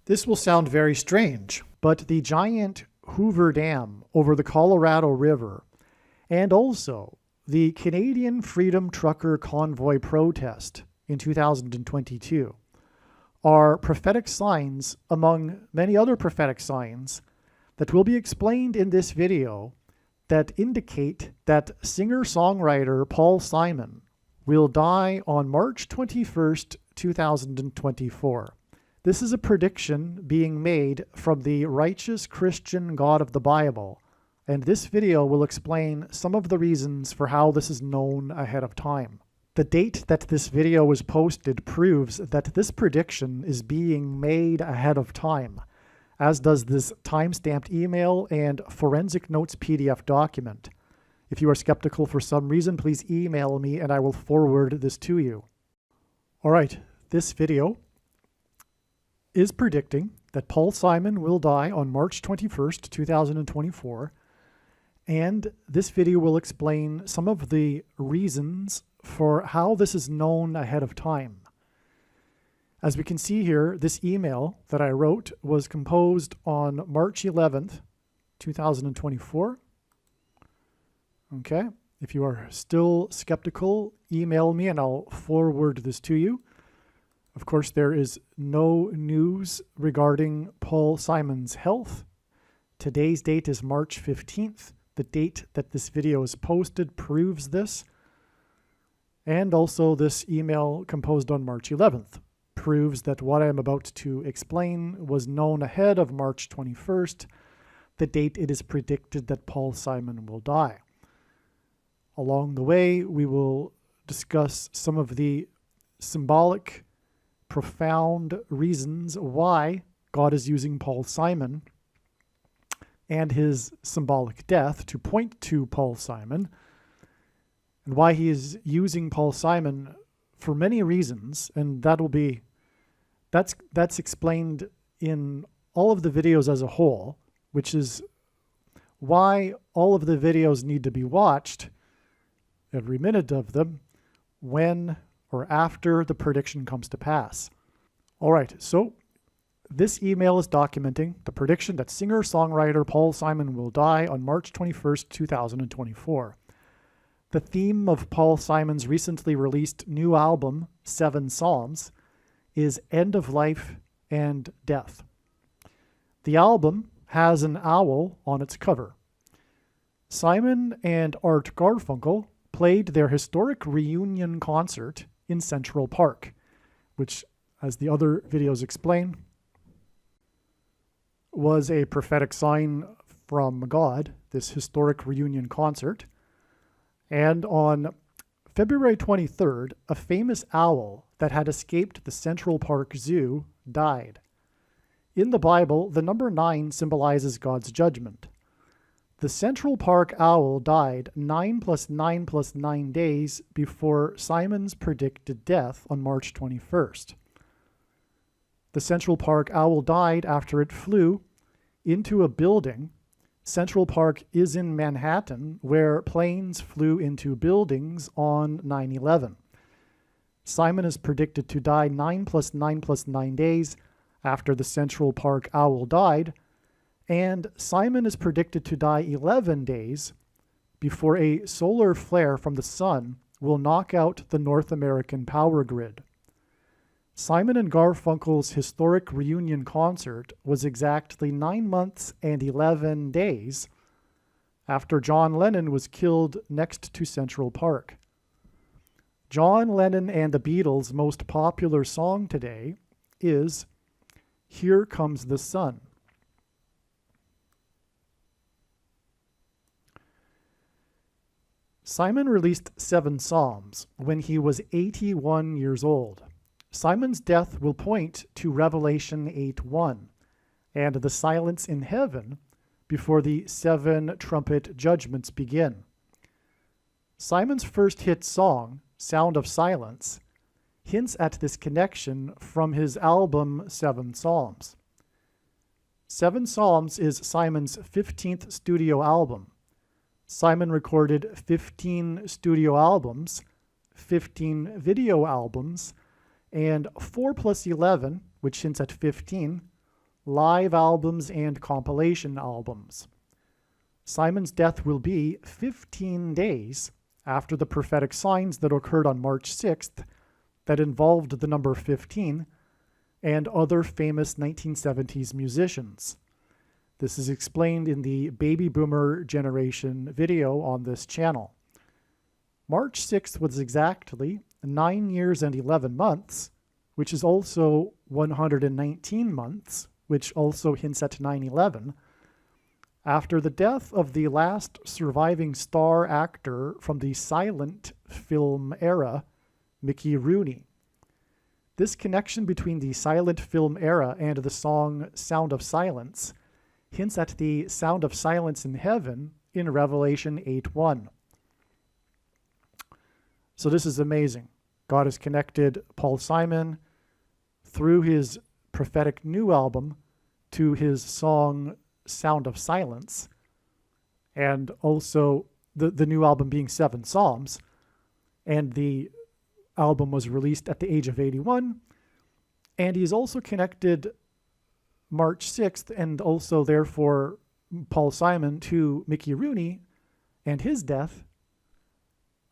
This will sound very strange, but the giant Hoover Dam over the Colorado River and also the Canadian Freedom Trucker Convoy protest in 2022 are prophetic signs among many other prophetic signs that will be explained in this video that indicate that singer-songwriter Paul Simon will die on March 21st, 2024. This is a prediction being made from the righteous Christian God of the Bible, and this video will explain some of the reasons for how this is known ahead of time. The date that this video was posted proves that this prediction is being made ahead of time, as does this timestamped email and forensic notes PDF document. If you are skeptical for some reason, please email me and I will forward this to you. All right, this video is predicting that Paul Simon will die on March 21st, 2024, and this video will explain some of the reasons for how this is known ahead of time. As we can see here, this email that I wrote was composed on March 11th, 2024. Okay, if you are still skeptical, email me and I'll forward this to you. Of course, there is no news regarding Paul Simon's health. Today's date is March 15th. The date that this video is posted proves this. And also this email composed on March 11th proves that what I am about to explain was known ahead of March 21st, the date it is predicted that Paul Simon will die. Along the way, we will discuss some of the symbolic, profound reasons why God is using Paul Simon and his symbolic death to point to Paul Simon, and why he is using Paul Simon for many reasons, and that's explained in all of the videos as a whole, which is why all of the videos need to be watched, every minute of them, when or after the prediction comes to pass. All right, so this email is documenting the prediction that singer-songwriter Paul Simon will die on March 21st, 2024. The theme of Paul Simon's recently released new album, 7 Psalms, is end of life and death. The album has an owl on its cover. Simon and Art Garfunkel played their historic reunion concert in Central Park, which, as the other videos explain, was a prophetic sign from God, this historic reunion concert. And on February 23rd, a famous owl that had escaped the Central Park Zoo died. In the Bible, the number 9 symbolizes God's judgment. The Central Park owl died 9 + 9 + 9 days before Simon's predicted death on March 21st. The Central Park owl died after it flew into a building. Central Park is in Manhattan, where planes flew into buildings on 9/11. Simon is predicted to die 9 + 9 + 9 days after the Central Park owl died, and Simon is predicted to die 11 days before a solar flare from the sun will knock out the North American power grid. Simon and Garfunkel's historic reunion concert was exactly 9 months and 11 days after John Lennon was killed next to Central Park. John Lennon and the Beatles' most popular song today is "Here Comes the Sun." Simon released 7 Psalms when he was 81 years old. Simon's death will point to Revelation 8:1 and the silence in heaven before the 7 trumpet judgments begin. Simon's first hit song, Sound of Silence, hints at this connection from his album 7 Psalms. 7 Psalms is Simon's 15th studio album. Simon recorded 15 studio albums, 15 video albums, and 4 + 11, which hints at 15, live albums and compilation albums. Simon's death will be 15 days after the prophetic signs that occurred on March 6th that involved the number 15 and other famous 1970s musicians. This is explained in the Baby Boomer Generation video on this channel. March 6th was exactly 9 years and 11 months, which is also 119 months, which also hints at 9/11, after the death of the last surviving star actor from the silent film era, Mickey Rooney. This connection between the silent film era and the song Sound of Silence hints at the sound of silence in heaven in Revelation 8:1. So this is amazing. God has connected Paul Simon through his prophetic new album to his song Sound of Silence, and also the new album being 7 Psalms, and the album was released at the age of 81, and he's also connected March 6th and also therefore Paul Simon to Mickey Rooney and his death,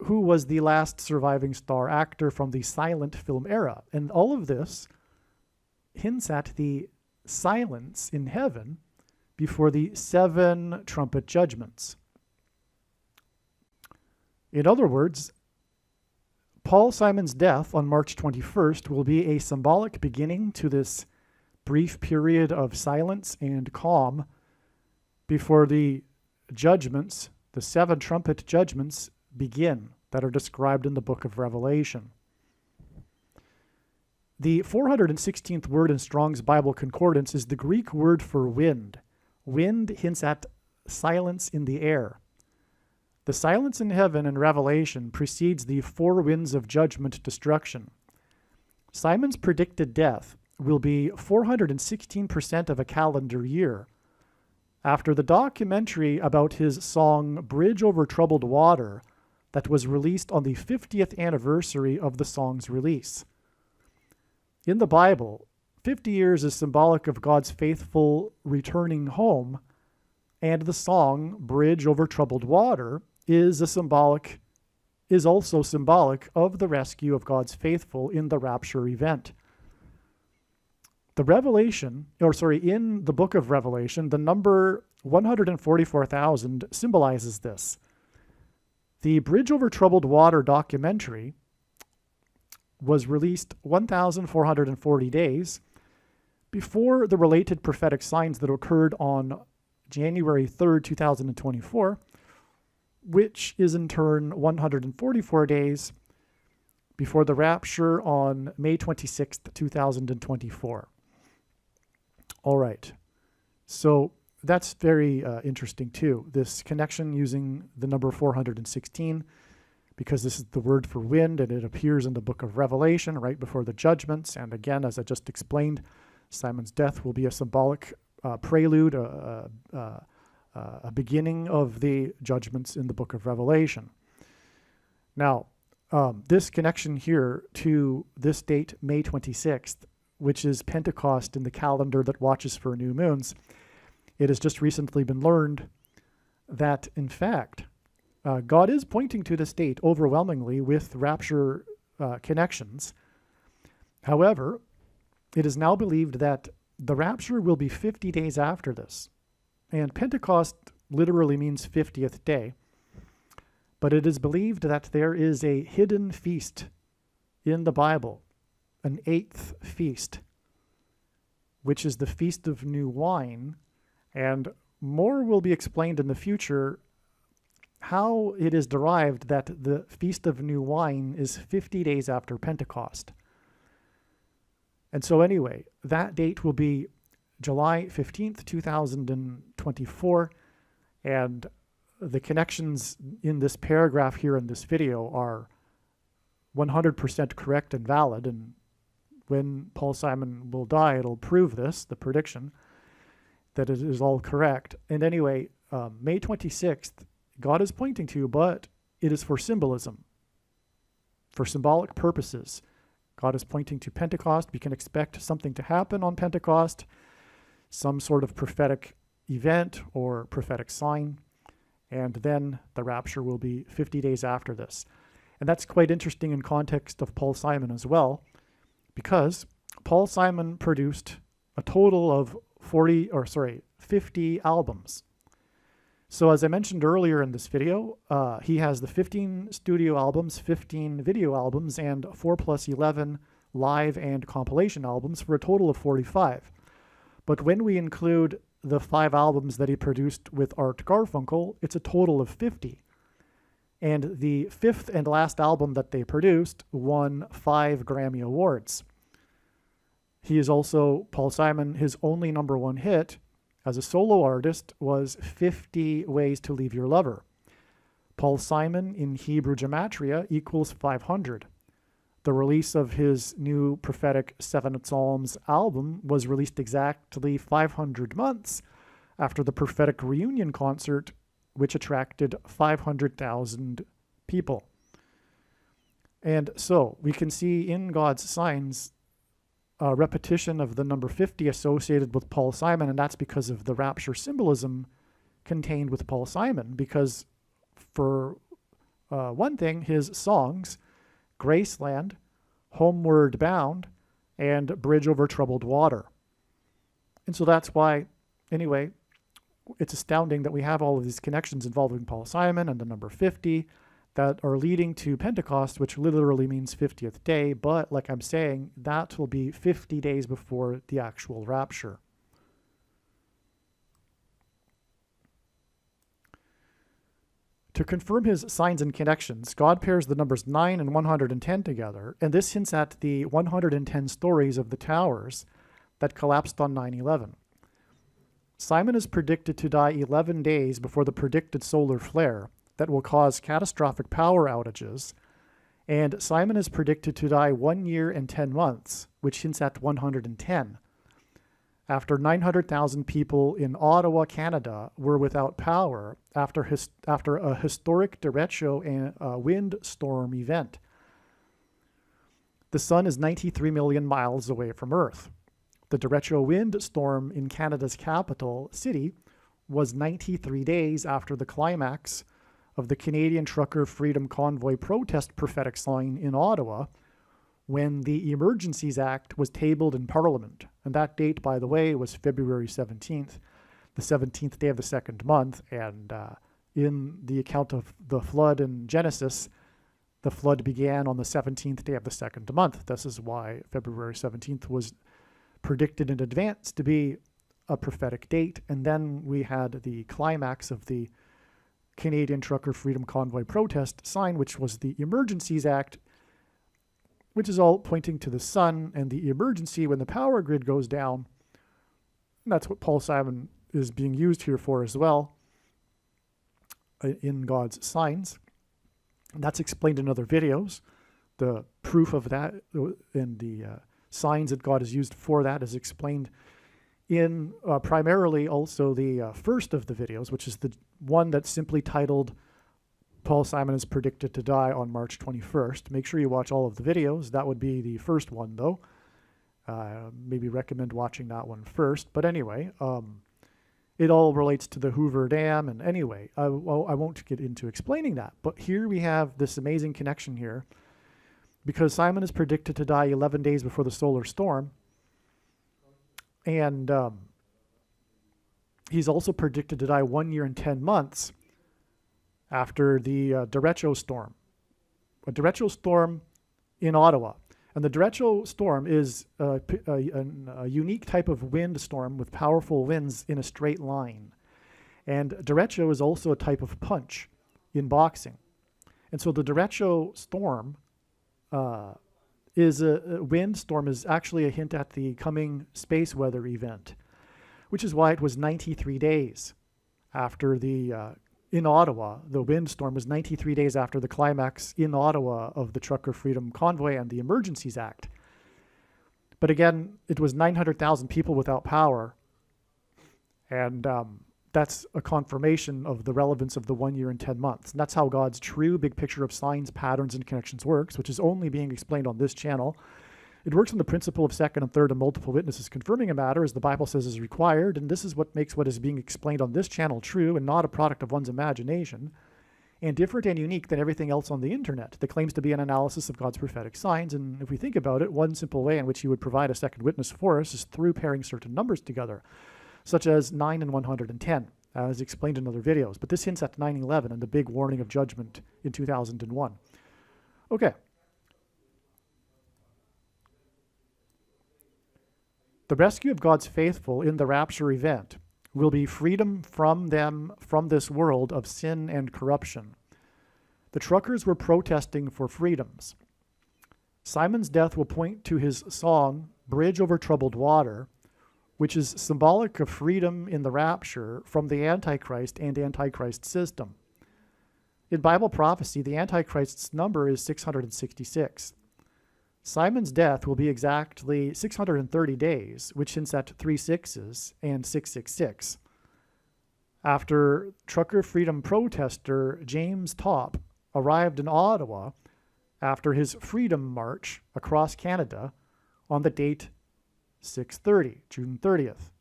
who was the last surviving star actor from the silent film era. And all of this hints at the silence in heaven before the 7 trumpet judgments. In other words, Paul Simon's death on March 21st will be a symbolic beginning to this brief period of silence and calm before the judgments, the 7 trumpet judgments, begin that are described in the book of Revelation. The 416th word in Strong's Bible Concordance is the Greek word for wind. Wind hints at silence in the air. The silence in heaven in Revelation precedes the 4 winds of judgment destruction. Simon's predicted death will be 416% of a calendar year. After the documentary about his song Bridge Over Troubled Water that was released on the 50th anniversary of the song's release. In the Bible, 50 years is symbolic of God's faithful returning home, and the song Bridge Over Troubled Water is also symbolic of the rescue of God's faithful in the rapture event. In the book of Revelation, the number 144,000 symbolizes this. The Bridge Over Troubled Water documentary was released 1,440 days before the related prophetic signs that occurred on January 3rd, 2024, which is in turn 144 days before the rapture on May 26th, 2024. All right. So that's very interesting too. This connection using the number 416, because this is the word for wind, and it appears in the book of Revelation right before the judgments. And again, as I just explained, Simon's death will be a symbolic prelude, a beginning of the judgments in the book of Revelation. Now, this connection here to this date, May 26th, which is Pentecost in the calendar that watches for new moons, it has just recently been learned that, in fact, God is pointing to this date overwhelmingly with rapture connections. However, it is now believed that the rapture will be 50 days after this. And Pentecost literally means 50th day. But it is believed that there is a hidden feast in the Bible, an 8th feast, which is the Feast of New Wine. And more will be explained in the future how it is derived that the Feast of New Wine is 50 days after Pentecost. And so anyway, that date will be July 15th, 2024. And the connections in this paragraph here in this video are 100% correct and valid. And when Paul Simon will die, it'll prove this, the prediction, that it is all correct. And anyway, May 26th, God is pointing to, but it is for symbolism, for symbolic purposes. God is pointing to Pentecost. We can expect something to happen on Pentecost. some sort of prophetic event or prophetic sign, and then the rapture will be 50 days after this. And that's quite interesting in context of Paul Simon as well, because Paul Simon produced a total of 50 albums. So as I mentioned earlier in this video, he has the 15 studio albums, 15 video albums, and 4 plus 11 live and compilation albums for a total of 45. But when we include the 5 albums that he produced with Art Garfunkel, it's a total of 50. And the 5th and last album that they produced won 5 Grammy Awards. He is also, Paul Simon, his only #1 hit as a solo artist was 50 Ways to Leave Your Lover. Paul Simon in Hebrew Gematria equals 500. The release of his new prophetic 7 Psalms album was released exactly 500 months after the prophetic reunion concert, which attracted 500,000 people. And so we can see in God's signs a repetition of the number 50 associated with Paul Simon, and that's because of the rapture symbolism contained with Paul Simon, because for one thing, his songs, Graceland, Homeward Bound, and Bridge Over Troubled Water. And so that's why, anyway, it's astounding that we have all of these connections involving Paul Simon and the number 50 that are leading to Pentecost, which literally means 50th day. But like I'm saying, that will be 50 days before the actual rapture. To confirm his signs and connections, God pairs the numbers 9 and 110 together, and this hints at the 110 stories of the towers that collapsed on 9/11. Simon is predicted to die 11 days before the predicted solar flare that will cause catastrophic power outages, and Simon is predicted to die 1 year and 10 months, which hints at 110. After 900,000 people in Ottawa, Canada, were without power after a historic derecho and windstorm event. The sun is 93 million miles away from Earth. The derecho windstorm in Canada's capital city was 93 days after the climax of the Canadian Trucker Freedom Convoy protest prophetic sign in Ottawa, when the Emergencies Act was tabled in Parliament. And that date, by the way, was February 17th, the 17th day of the second month. And in the account of the flood in Genesis, the flood began on the 17th day of the second month. This is why February 17th was predicted in advance to be a prophetic date. And then we had the climax of the Canadian Trucker Freedom Convoy protest sign, which was the Emergencies Act, which is all pointing to the sun and the emergency when the power grid goes down. And that's what Paul Simon is being used here for as well in God's signs. And that's explained in other videos. The proof of that and the signs that God has used for that is explained in primarily also the first of the videos, which is the one that's simply titled Paul Simon is predicted to die on March 21st. Make sure you watch all of the videos. That would be the first one, though. Maybe recommend watching that one first. But anyway, it all relates to the Hoover Dam. And anyway, I won't get into explaining that. But here we have this amazing connection here, because Simon is predicted to die 11 days before the solar storm. And he's also predicted to die 1 year and 10 months after the derecho storm. A derecho storm in Ottawa. And the derecho storm is a unique type of windstorm with powerful winds in a straight line. And derecho is also a type of punch in boxing. And so the derecho storm is a windstorm is actually a hint at the coming space weather event, which is why it was 93 days after the in Ottawa. The windstorm was 93 days after the climax in Ottawa of the Trucker Freedom Convoy and the Emergencies Act. But again, it was 900,000 people without power, and that's a confirmation of the relevance of the 1 year and 10 months. And that's how God's true big picture of signs, patterns, and connections works, which is only being explained on this channel. It works on the principle of second and third and multiple witnesses confirming a matter, as the Bible says is required, and this is what makes what is being explained on this channel true and not a product of one's imagination, and different and unique than everything else on the internet that claims to be an analysis of God's prophetic signs. And if we think about it, one simple way in which he would provide a second witness for us is through pairing certain numbers together, such as 9 and 110, as explained in other videos. But this hints at 9/11 and the big warning of judgment in 2001. Okay. The rescue of God's faithful in the rapture event will be freedom from them, from this world of sin and corruption. The truckers were protesting for freedoms. Simon's death will point to his song, Bridge Over Troubled Water, which is symbolic of freedom in the rapture from the Antichrist and Antichrist system. In Bible prophecy, the Antichrist's number is 666. Simon's death will be exactly 630 days, which hints at 3 6s and 666. After trucker freedom protester James Topp arrived in Ottawa after his freedom march across Canada on the date 6/30, June 30th,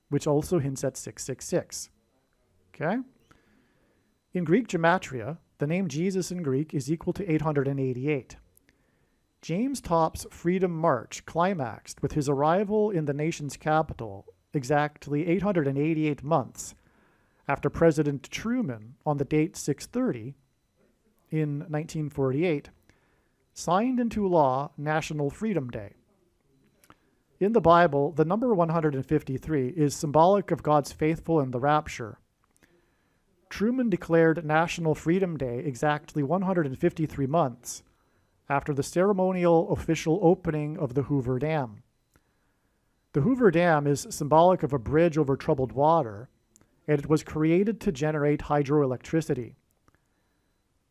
which also hints at 666. Okay? In Greek gematria, the name Jesus in Greek is equal to 888. James Topp's Freedom March climaxed with his arrival in the nation's capital exactly 888 months after President Truman, on the date 6/30 in 1948, signed into law National Freedom Day. In the Bible, the number 153 is symbolic of God's faithful in the rapture. Truman declared National Freedom Day exactly 153 months after the ceremonial official opening of the Hoover Dam. The Hoover Dam is symbolic of a bridge over troubled water, and it was created to generate hydroelectricity.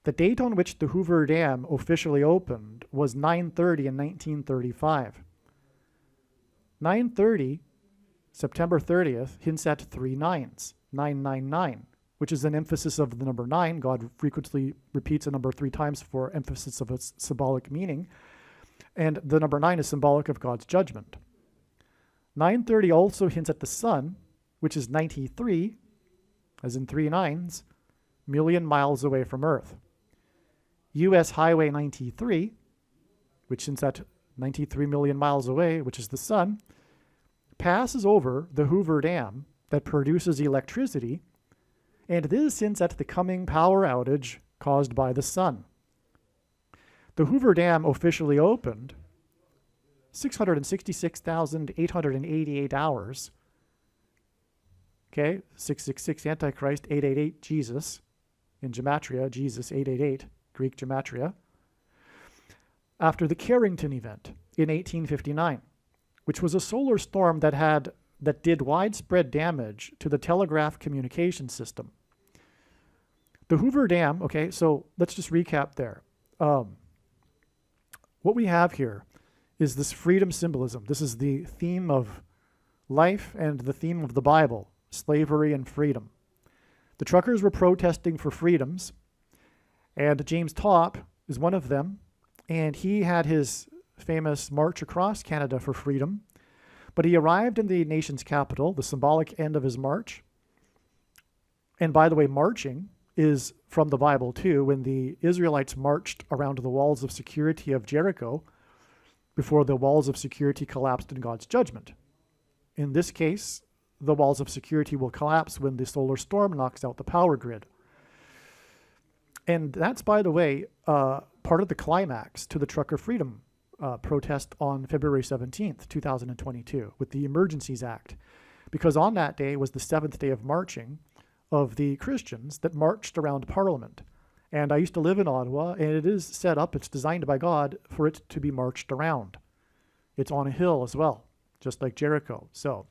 The date on which the Hoover Dam officially opened was 9/30 in 1935. 9/30, September 30th, hints at 3 9s, 999, which is an emphasis of the number 9. God frequently repeats a number 3 times for emphasis of its symbolic meaning. And the number 9 is symbolic of God's judgment. 9/30 also hints at the sun, which is 93, as in 3 9s, million miles away from Earth. U.S. Highway 93, which hints at 93 million miles away, which is the sun, passes over the Hoover Dam that produces electricity, and this hints at the coming power outage caused by the sun. The Hoover Dam officially opened 666,888 hours. Okay, 666 Antichrist, 888 Jesus. In gematria, Jesus 888, Greek gematria. After the Carrington event in 1859, which was a solar storm that did widespread damage to the telegraph communication system. The Hoover Dam, okay, so let's just recap there. What we have here is this freedom symbolism. This is the theme of life and the theme of the Bible, slavery and freedom. The truckers were protesting for freedoms, and James Topp is one of them, and he had his famous march across Canada for freedom. But he arrived in the nation's capital, the symbolic end of his march. And by the way, marching is from the Bible too, when the Israelites marched around the walls of security of Jericho before the walls of security collapsed in God's judgment. In this case, the walls of security will collapse when the solar storm knocks out the power grid. And that's, by the way, part of the climax to the trucker freedom protest on February 17th, 2022, with the Emergencies Act, because on that day was the 7th day of marching of the Christians that marched around Parliament. And I used to live in Ottawa, and it is set up, it's designed by God for it to be marched around. It's on a hill as well, just like Jericho. So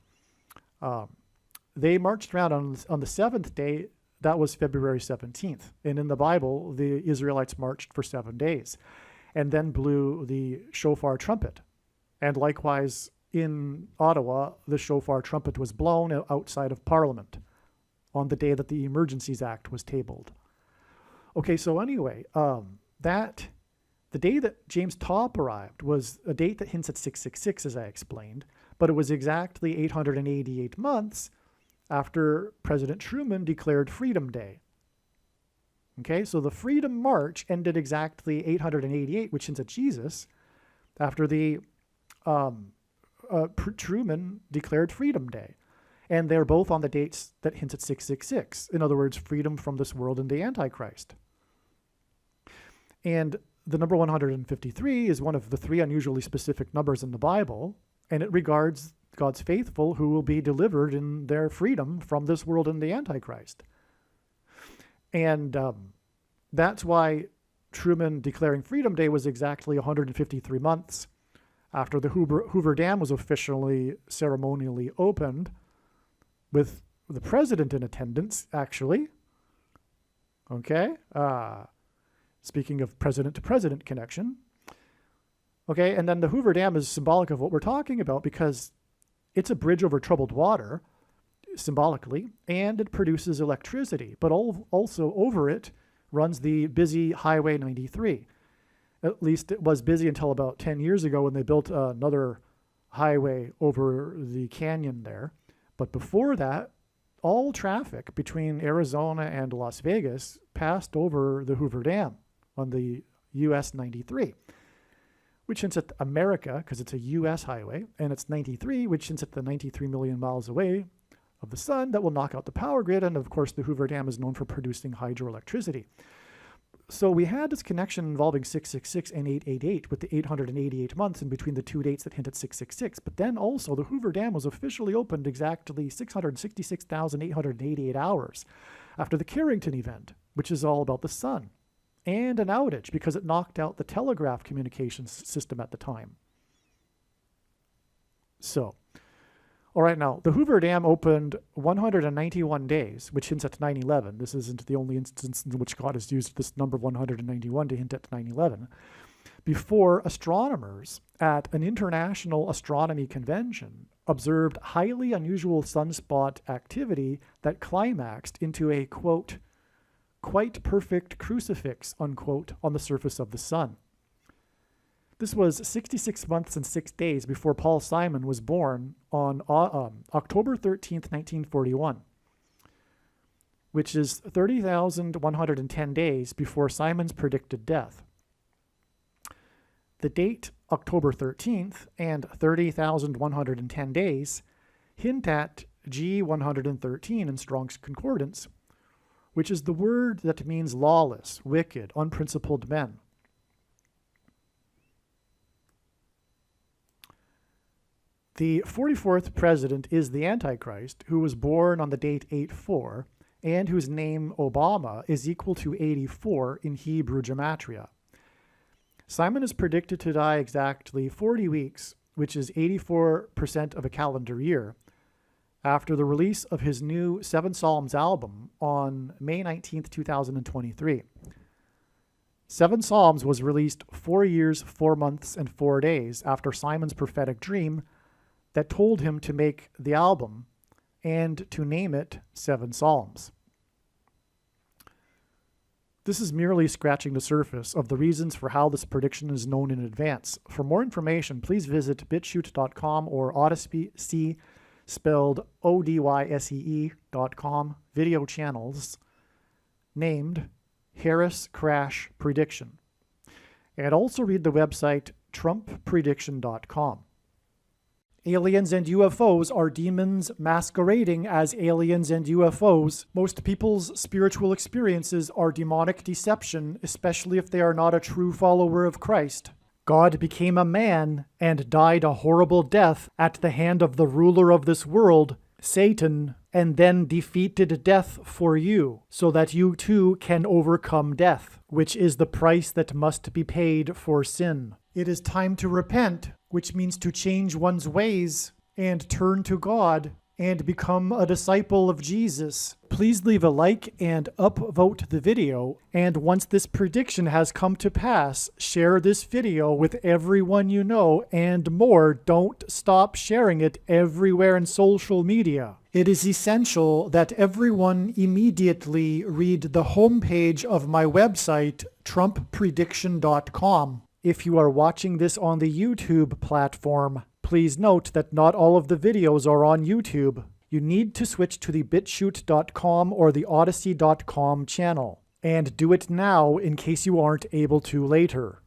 they marched around on the 7th day. That was February 17th. And in the Bible, the Israelites marched for 7 days and then blew the shofar trumpet. And likewise, in Ottawa, the shofar trumpet was blown outside of Parliament on the day that the Emergencies Act was tabled. Okay, so anyway, that The day that James Topp arrived was a date that hints at 666, as I explained, but it was exactly 888 months after President Truman declared Freedom Day. Okay, so the Freedom March ended exactly 888, which hints at Jesus, after the Truman declared Freedom Day. And they're both on the dates that hint at 666. In other words, freedom from this world and the Antichrist. And the number 153 is one of the three unusually specific numbers in the Bible, and it regards God's faithful who will be delivered in their freedom from this world and the Antichrist. And that's why Truman declaring Freedom Day was exactly 153 months after the Hoover Dam was officially ceremonially opened, with the president in attendance, actually. Okay. Speaking of president-to-president connection. Okay, and then the Hoover Dam is symbolic of what we're talking about because it's a bridge over troubled water, symbolically, and it produces electricity. But also over it runs the busy Highway 93. At least it was busy until about 10 years ago when they built another highway over the canyon there. But before that, all traffic between Arizona and Las Vegas passed over the Hoover Dam on the US 93, which hints at America, because it's a US highway, and it's 93, which hints at the 93 million miles away of the sun that will knock out the power grid. And of course, the Hoover Dam is known for producing hydroelectricity. So we had this connection involving 666 and 888 with the 888 months in between the two dates that hint at 666. But then also the Hoover Dam was officially opened exactly 666,888 hours after the Carrington event, which is all about the sun, and an outage because it knocked out the telegraph communications system at the time. So, all right, now, the Hoover Dam opened 191 days, which hints at 9/11. This isn't the only instance in which God has used this number 191 to hint at 9/11. Before astronomers at an international astronomy convention observed highly unusual sunspot activity that climaxed into a, quote, quite perfect crucifix, unquote, on the surface of the sun. This was 66 months and 6 days before Paul Simon was born on October 13th, 1941, which is 30,110 days before Simon's predicted death. The date, October 13th, and 30,110 days hint at G113 in Strong's Concordance, which is the word that means lawless, wicked, unprincipled men. The 44th president is the Antichrist, who was born on the date 8/4, and whose name Obama is equal to 84 in Hebrew gematria. Simon is predicted to die exactly 40 weeks, which is 84% of a calendar year, after the release of his new Seven Psalms album on May 19th, 2023. Seven Psalms was released 4 years, 4 months, and 4 days after Simon's prophetic dream that told him to make the album and to name it Seven Psalms. This is merely scratching the surface of the reasons for how this prediction is known in advance. For more information, please visit bitchute.com or Odyssey, spelled ODYSEE.com, video channels named Harris Crash Prediction. And also read the website TrumpPrediction.com. Aliens and UFOs are demons masquerading as aliens and UFOs. Most people's spiritual experiences are demonic deception, especially if they are not a true follower of Christ. God became a man and died a horrible death at the hand of the ruler of this world, Satan, and then defeated death for you, so that you too can overcome death, which is the price that must be paid for sin. It is time to repent, which means to change one's ways and turn to God and become a disciple of Jesus, please leave a like and upvote the video. And once this prediction has come to pass, share this video with everyone you know, and more, don't stop sharing it everywhere in social media. It is essential that everyone immediately read the homepage of my website, TrumpPrediction.com. If you are watching this on the YouTube platform, please note that not all of the videos are on YouTube. You need to switch to the BitChute.com or the Odyssey.com channel. And do it now in case you aren't able to later.